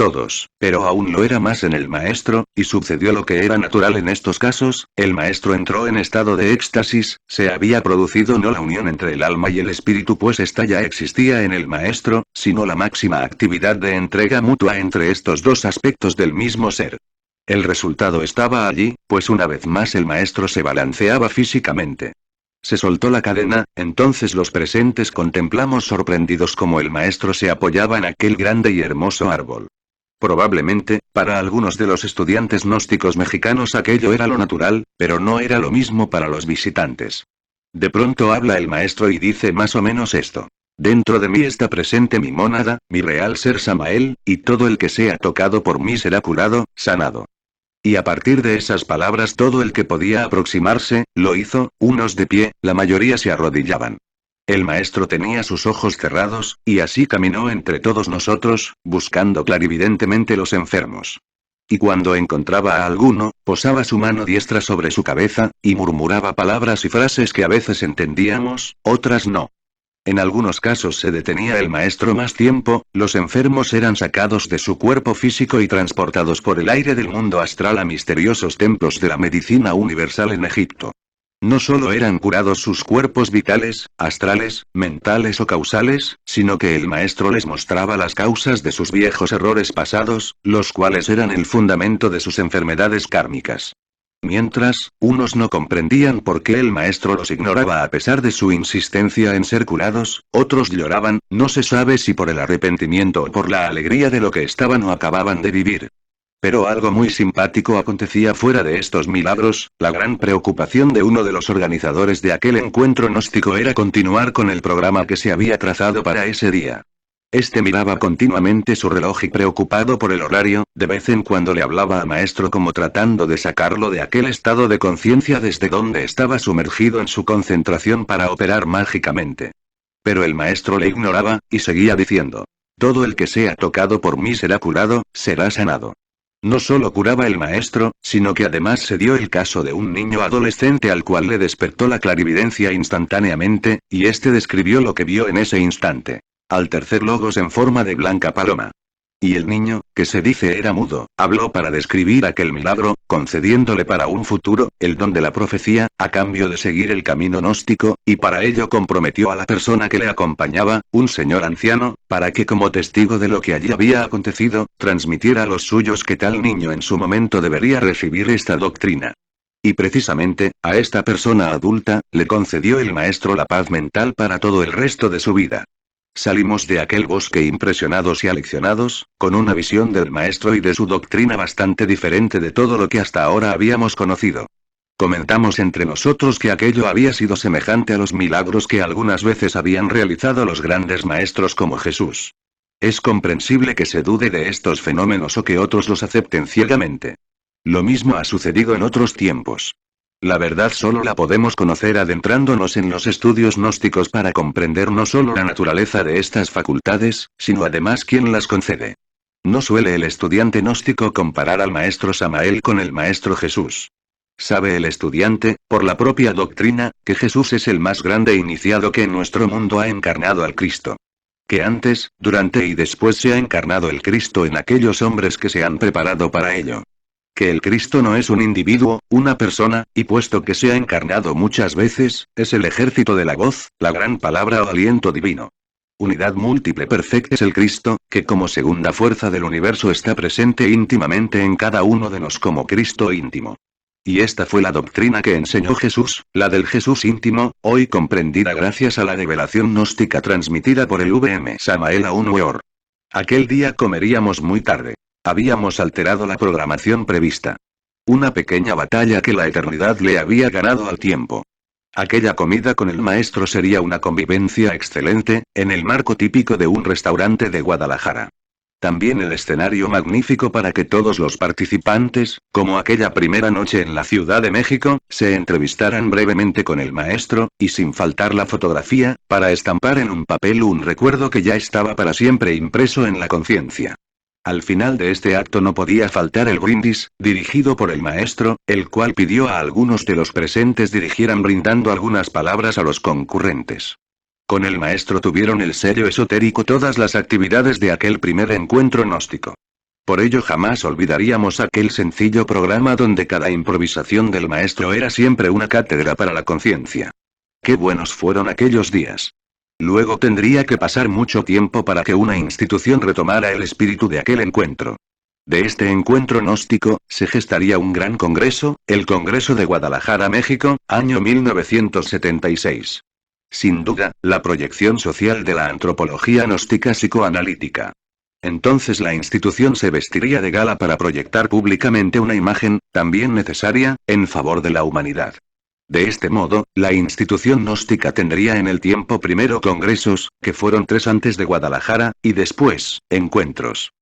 Todos, pero aún lo era más en el maestro, y sucedió lo que era natural en estos casos, el maestro entró en estado de éxtasis, se había producido no la unión entre el alma y el espíritu pues esta ya existía en el maestro, sino la máxima actividad de entrega mutua entre estos dos aspectos del mismo ser. El resultado estaba allí, pues una vez más el maestro se balanceaba físicamente. Se soltó la cadena, entonces los presentes contemplamos sorprendidos cómo el maestro se apoyaba en aquel grande y hermoso árbol. Probablemente, para algunos de los estudiantes gnósticos mexicanos aquello era lo natural, pero no era lo mismo para los visitantes. De pronto habla el maestro y dice más o menos esto. Dentro de mí está presente mi mónada, mi real ser Samael, y todo el que sea tocado por mí será curado, sanado. Y a partir de esas palabras todo el que podía aproximarse, lo hizo, unos de pie, la mayoría se arrodillaban. El maestro tenía sus ojos cerrados, y así caminó entre todos nosotros, buscando clarividentemente los enfermos. Y cuando encontraba a alguno, posaba su mano diestra sobre su cabeza, y murmuraba palabras y frases que a veces entendíamos, otras no. En algunos casos se detenía el maestro más tiempo, los enfermos eran sacados de su cuerpo físico y transportados por el aire del mundo astral a misteriosos templos de la medicina universal en Egipto. No solo eran curados sus cuerpos vitales, astrales, mentales o causales, sino que el maestro les mostraba las causas de sus viejos errores pasados, los cuales eran el fundamento de sus enfermedades kármicas. Mientras, unos no comprendían por qué el maestro los ignoraba a pesar de su insistencia en ser curados, otros lloraban, no se sabe si por el arrepentimiento o por la alegría de lo que estaban o acababan de vivir. Pero algo muy simpático acontecía fuera de estos milagros, la gran preocupación de uno de los organizadores de aquel encuentro gnóstico era continuar con el programa que se había trazado para ese día. Este miraba continuamente su reloj y preocupado por el horario, de vez en cuando le hablaba al maestro como tratando de sacarlo de aquel estado de conciencia desde donde estaba sumergido en su concentración para operar mágicamente. Pero el maestro le ignoraba, y seguía diciendo: todo el que sea tocado por mí será curado, será sanado. No solo curaba el maestro, sino que además se dio el caso de un niño adolescente al cual le despertó la clarividencia instantáneamente, y este describió lo que vio en ese instante. Al tercer logos en forma de blanca paloma. Y el niño, que se dice era mudo, habló para describir aquel milagro, concediéndole para un futuro, el don de la profecía, a cambio de seguir el camino gnóstico, y para ello comprometió a la persona que le acompañaba, un señor anciano, para que como testigo de lo que allí había acontecido, transmitiera a los suyos que tal niño en su momento debería recibir esta doctrina. Y precisamente, a esta persona adulta, le concedió el maestro la paz mental para todo el resto de su vida. Salimos de aquel bosque impresionados y aleccionados, con una visión del maestro y de su doctrina bastante diferente de todo lo que hasta ahora habíamos conocido. Comentamos entre nosotros que aquello había sido semejante a los milagros que algunas veces habían realizado los grandes maestros como Jesús. Es comprensible que se dude de estos fenómenos o que otros los acepten ciegamente. Lo mismo ha sucedido en otros tiempos. La verdad solo la podemos conocer adentrándonos en los estudios gnósticos para comprender no solo la naturaleza de estas facultades, sino además quién las concede. No suele el estudiante gnóstico comparar al maestro Samael con el maestro Jesús. Sabe el estudiante, por la propia doctrina, que Jesús es el más grande iniciado que en nuestro mundo ha encarnado al Cristo. Que antes, durante y después se ha encarnado el Cristo en aquellos hombres que se han preparado para ello. Que el Cristo no es un individuo, una persona, y puesto que se ha encarnado muchas veces, es el ejército de la voz, la gran palabra o aliento divino. Unidad múltiple perfecta es el Cristo, que como segunda fuerza del universo está presente íntimamente en cada uno de nos como Cristo íntimo. Y esta fue la doctrina que enseñó Jesús, la del Jesús íntimo, hoy comprendida gracias a la revelación gnóstica transmitida por el V.M. Samael Aun Weor. Aquel día comeríamos muy tarde. Habíamos alterado la programación prevista. Una pequeña batalla que la eternidad le había ganado al tiempo. Aquella comida con el maestro sería una convivencia excelente, en el marco típico de un restaurante de Guadalajara. También el escenario magnífico para que todos los participantes, como aquella primera noche en la Ciudad de México, se entrevistaran brevemente con el maestro, y sin faltar la fotografía, para estampar en un papel un recuerdo que ya estaba para siempre impreso en la conciencia. Al final de este acto no podía faltar el brindis, dirigido por el maestro, el cual pidió a algunos de los presentes dirigieran brindando algunas palabras a los concurrentes. Con el maestro tuvieron el sello esotérico todas las actividades de aquel primer encuentro gnóstico. Por ello jamás olvidaríamos aquel sencillo programa donde cada improvisación del maestro era siempre una cátedra para la conciencia. Qué buenos fueron aquellos días. Luego tendría que pasar mucho tiempo para que una institución retomara el espíritu de aquel encuentro. De este encuentro gnóstico, se gestaría un gran congreso, el Congreso de Guadalajara, México, año 1976. Sin duda, la proyección social de la antropología gnóstica psicoanalítica. Entonces la institución se vestiría de gala para proyectar públicamente una imagen, también necesaria, en favor de la humanidad. De este modo, la institución gnóstica tendría en el tiempo primero congresos, que fueron 3 antes de Guadalajara, y después, encuentros.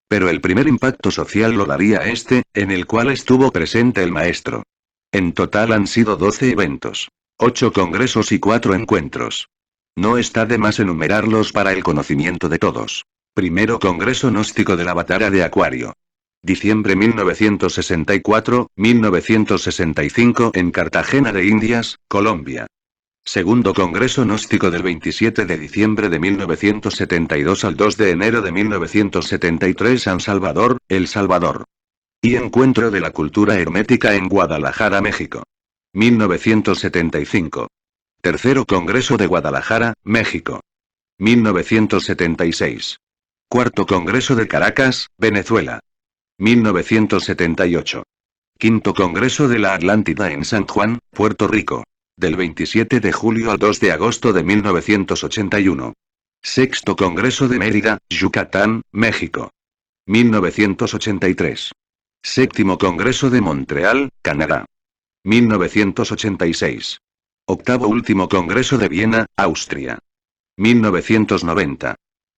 Pero el primer impacto social lo daría este, en el cual estuvo presente el maestro. En total han sido 12 eventos, 8 congresos y 4 encuentros. No está de más enumerarlos para el conocimiento de todos. Primero Congreso Gnóstico de la Batara de Acuario. Diciembre 1964, 1965 en Cartagena de Indias, Colombia. Segundo Congreso Gnóstico del 27 de diciembre de 1972 al 2 de enero de 1973 San Salvador, El Salvador. Y Encuentro de la Cultura Hermética en Guadalajara, México. 1975. Tercero Congreso de Guadalajara, México. 1976. Cuarto Congreso de Caracas, Venezuela. 1978. Quinto Congreso de la Atlántida en San Juan, Puerto Rico. Del 27 de julio al 2 de agosto de 1981. Sexto Congreso de Mérida, Yucatán, México. 1983. Séptimo Congreso de Montreal, Canadá. 1986. Octavo Último Congreso de Viena, Austria. 1990.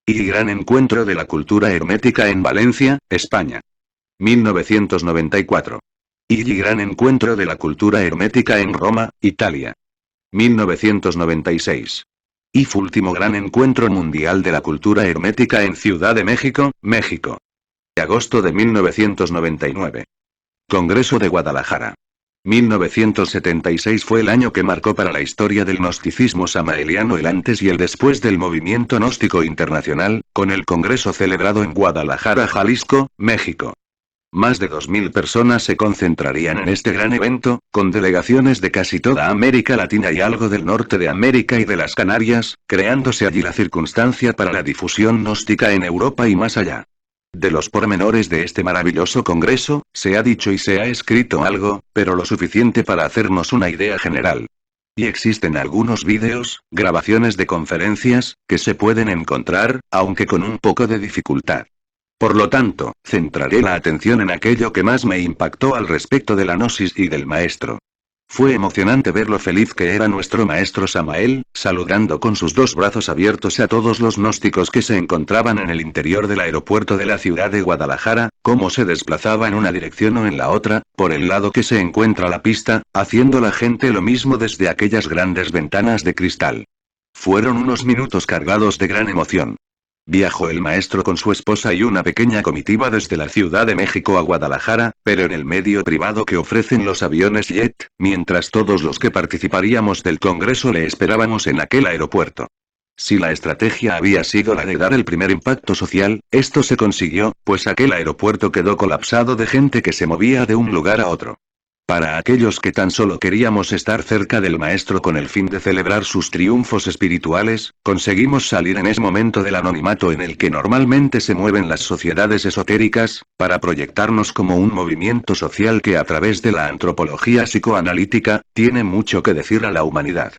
Y Gran Encuentro de la Cultura Hermética en Valencia, España. 1994. Y Gran Encuentro de la Cultura Hermética en Roma, Italia. 1996. Y último Gran Encuentro Mundial de la Cultura Hermética en Ciudad de México, México. Agosto de 1999. Congreso de Guadalajara. 1976 fue el año que marcó para la historia del gnosticismo samaeliano el antes y el después del movimiento gnóstico internacional, con el congreso celebrado en Guadalajara, Jalisco, México. Más de 2.000 personas se concentrarían en este gran evento, con delegaciones de casi toda América Latina y algo del norte de América y de las Canarias, creándose allí la circunstancia para la difusión gnóstica en Europa y más allá. De los pormenores de este maravilloso congreso, se ha dicho y se ha escrito algo, pero lo suficiente para hacernos una idea general. Y existen algunos vídeos, grabaciones de conferencias, que se pueden encontrar, aunque con un poco de dificultad. Por lo tanto, centraré la atención en aquello que más me impactó al respecto de la gnosis y del maestro. Fue emocionante ver lo feliz que era nuestro maestro Samael, saludando con sus 2 brazos abiertos a todos los gnósticos que se encontraban en el interior del aeropuerto de la ciudad de Guadalajara, cómo se desplazaba en una dirección o en la otra, por el lado que se encuentra la pista, haciendo la gente lo mismo desde aquellas grandes ventanas de cristal. Fueron unos minutos cargados de gran emoción. Viajó el maestro con su esposa y una pequeña comitiva desde la Ciudad de México a Guadalajara, pero en el medio privado que ofrecen los aviones jet, mientras todos los que participaríamos del congreso le esperábamos en aquel aeropuerto. Si la estrategia había sido la de dar el primer impacto social, esto se consiguió, pues aquel aeropuerto quedó colapsado de gente que se movía de un lugar a otro. Para aquellos que tan solo queríamos estar cerca del maestro con el fin de celebrar sus triunfos espirituales, conseguimos salir en ese momento del anonimato en el que normalmente se mueven las sociedades esotéricas, para proyectarnos como un movimiento social que a través de la antropología psicoanalítica, tiene mucho que decir a la humanidad.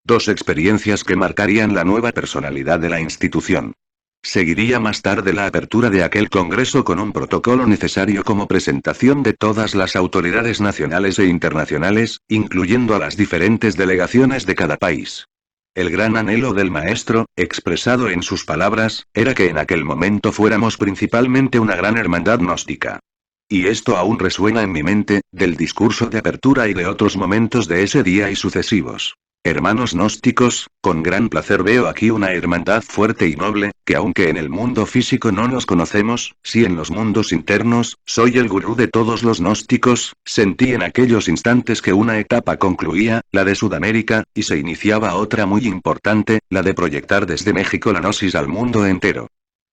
2 experiencias que marcarían la nueva personalidad de la institución. Seguiría más tarde la apertura de aquel congreso con un protocolo necesario como presentación de todas las autoridades nacionales e internacionales, incluyendo a las diferentes delegaciones de cada país. El gran anhelo del maestro, expresado en sus palabras, era que en aquel momento fuéramos principalmente una gran hermandad gnóstica. Y esto aún resuena en mi mente, del discurso de apertura y de otros momentos de ese día y sucesivos. Hermanos gnósticos, con gran placer veo aquí una hermandad fuerte y noble, que aunque en el mundo físico no nos conocemos, sí en los mundos internos, soy el gurú de todos los gnósticos, sentí en aquellos instantes que una etapa concluía, la de Sudamérica, y se iniciaba otra muy importante, la de proyectar desde México la gnosis al mundo entero.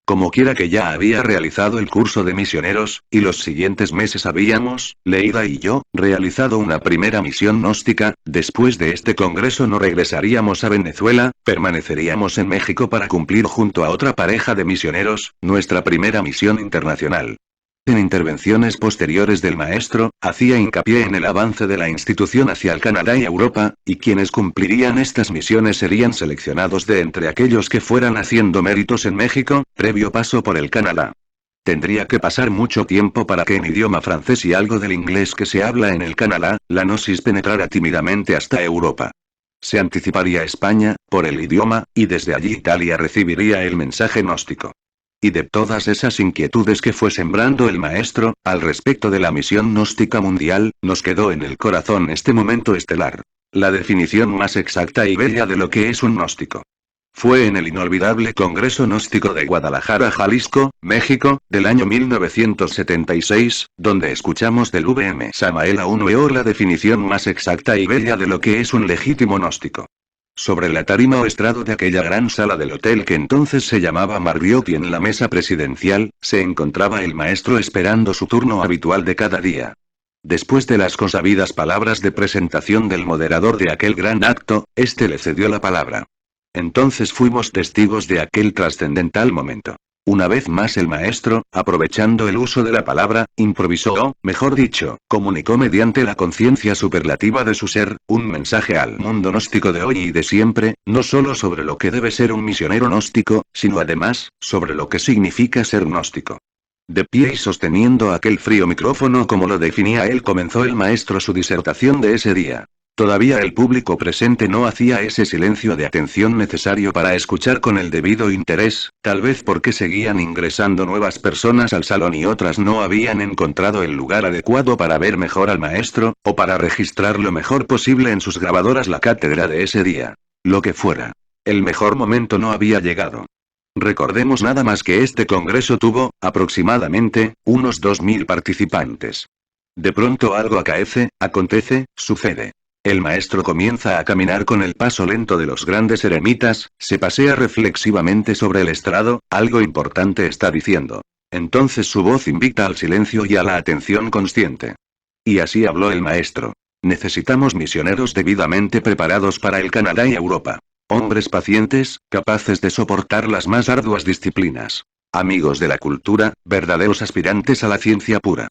Como quiera que ya había realizado el curso de misioneros, y los siguientes meses habíamos, Leida y yo, realizado una primera misión gnóstica. Después de este congreso no regresaríamos a Venezuela, permaneceríamos en México para cumplir junto a otra pareja de misioneros, nuestra primera misión internacional. En intervenciones posteriores del maestro, hacía hincapié en el avance de la institución hacia el Canadá y Europa, y quienes cumplirían estas misiones serían seleccionados de entre aquellos que fueran haciendo méritos en México, previo paso por el Canadá. Tendría que pasar mucho tiempo para que en idioma francés y algo del inglés que se habla en el Canadá, la gnosis penetrara tímidamente hasta Europa. Se anticiparía España, por el idioma, y desde allí Italia recibiría el mensaje gnóstico. Y de todas esas inquietudes que fue sembrando el maestro, al respecto de la misión gnóstica mundial, nos quedó en el corazón este momento estelar. La definición más exacta y bella de lo que es un gnóstico. Fue en el inolvidable Congreso Gnóstico de Guadalajara, Jalisco, México, del año 1976, donde escuchamos del VM Samael Aunweor la definición más exacta y bella de lo que es un legítimo gnóstico. Sobre la tarima o estrado de aquella gran sala del hotel que entonces se llamaba Marriott y en la mesa presidencial, se encontraba el maestro esperando su turno habitual de cada día. Después de las consabidas palabras de presentación del moderador de aquel gran acto, este le cedió la palabra. Entonces fuimos testigos de aquel trascendental momento. Una vez más el maestro, aprovechando el uso de la palabra, improvisó o, mejor dicho, comunicó mediante la conciencia superlativa de su ser, un mensaje al mundo gnóstico de hoy y de siempre, no solo sobre lo que debe ser un misionero gnóstico, sino además, sobre lo que significa ser gnóstico. De pie y sosteniendo aquel frío micrófono como lo definía él, comenzó el maestro su disertación de ese día. Todavía el público presente no hacía ese silencio de atención necesario para escuchar con el debido interés, tal vez porque seguían ingresando nuevas personas al salón y otras no habían encontrado el lugar adecuado para ver mejor al maestro, o para registrar lo mejor posible en sus grabadoras la cátedra de ese día. Lo que fuera. El mejor momento no había llegado. Recordemos nada más que este congreso tuvo, aproximadamente, unos 2000 participantes. De pronto algo acontece, sucede. El maestro comienza a caminar con el paso lento de los grandes eremitas, se pasea reflexivamente sobre el estrado, algo importante está diciendo. Entonces su voz invita al silencio y a la atención consciente. Y así habló el maestro. Necesitamos misioneros debidamente preparados para el Canadá y Europa. Hombres pacientes, capaces de soportar las más arduas disciplinas. Amigos de la cultura, verdaderos aspirantes a la ciencia pura.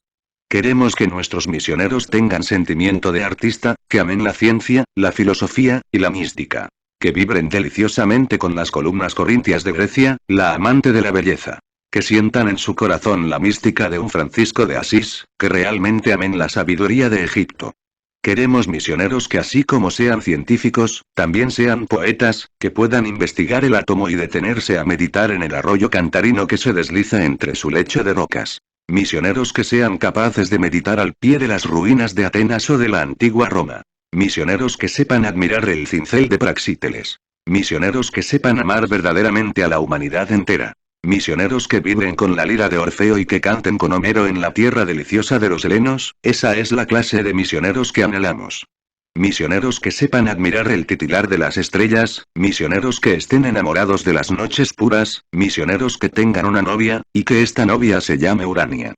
Queremos que nuestros misioneros tengan sentimiento de artista, que amen la ciencia, la filosofía, y la mística. Que vibren deliciosamente con las columnas corintias de Grecia, la amante de la belleza. Que sientan en su corazón la mística de un Francisco de Asís, que realmente amen la sabiduría de Egipto. Queremos misioneros que así como sean científicos, también sean poetas, que puedan investigar el átomo y detenerse a meditar en el arroyo cantarino que se desliza entre su lecho de rocas. Misioneros que sean capaces de meditar al pie de las ruinas de Atenas o de la antigua Roma. Misioneros que sepan admirar el cincel de Praxíteles. Misioneros que sepan amar verdaderamente a la humanidad entera. Misioneros que vibren con la lira de Orfeo y que canten con Homero en la tierra deliciosa de los helenos, esa es la clase de misioneros que anhelamos. Misioneros que sepan admirar el titilar de las estrellas, misioneros que estén enamorados de las noches puras, misioneros que tengan una novia, y que esta novia se llame Urania.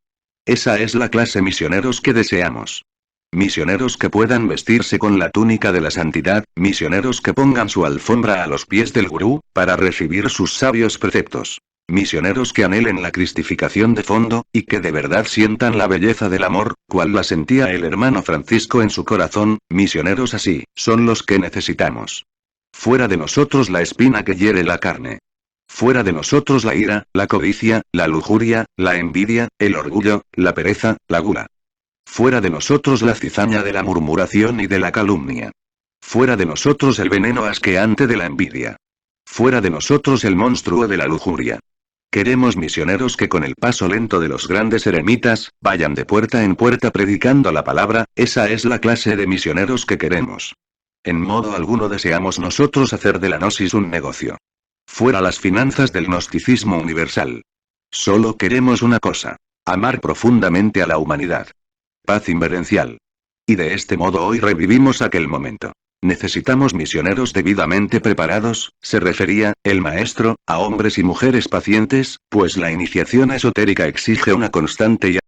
Esa es la clase misioneros que deseamos. Misioneros que puedan vestirse con la túnica de la santidad, misioneros que pongan su alfombra a los pies del gurú, para recibir sus sabios preceptos. Misioneros que anhelen la cristificación de fondo, y que de verdad sientan la belleza del amor, cual la sentía el hermano Francisco en su corazón. Misioneros así, son los que necesitamos. Fuera de nosotros la espina que hiere la carne. Fuera de nosotros la ira, la codicia, la lujuria, la envidia, el orgullo, la pereza, la gula. Fuera de nosotros la cizaña de la murmuración y de la calumnia. Fuera de nosotros el veneno asqueante de la envidia. Fuera de nosotros el monstruo de la lujuria. Queremos misioneros que con el paso lento de los grandes eremitas, vayan de puerta en puerta predicando la palabra, esa es la clase de misioneros que queremos. En modo alguno deseamos nosotros hacer de la gnosis un negocio. Fuera las finanzas del gnosticismo universal. Solo queremos una cosa. Amar profundamente a la humanidad. Paz inverencial. Y de este modo hoy revivimos aquel momento. Necesitamos misioneros debidamente preparados, se refería, el maestro, a hombres y mujeres pacientes, pues la iniciación esotérica exige una constante y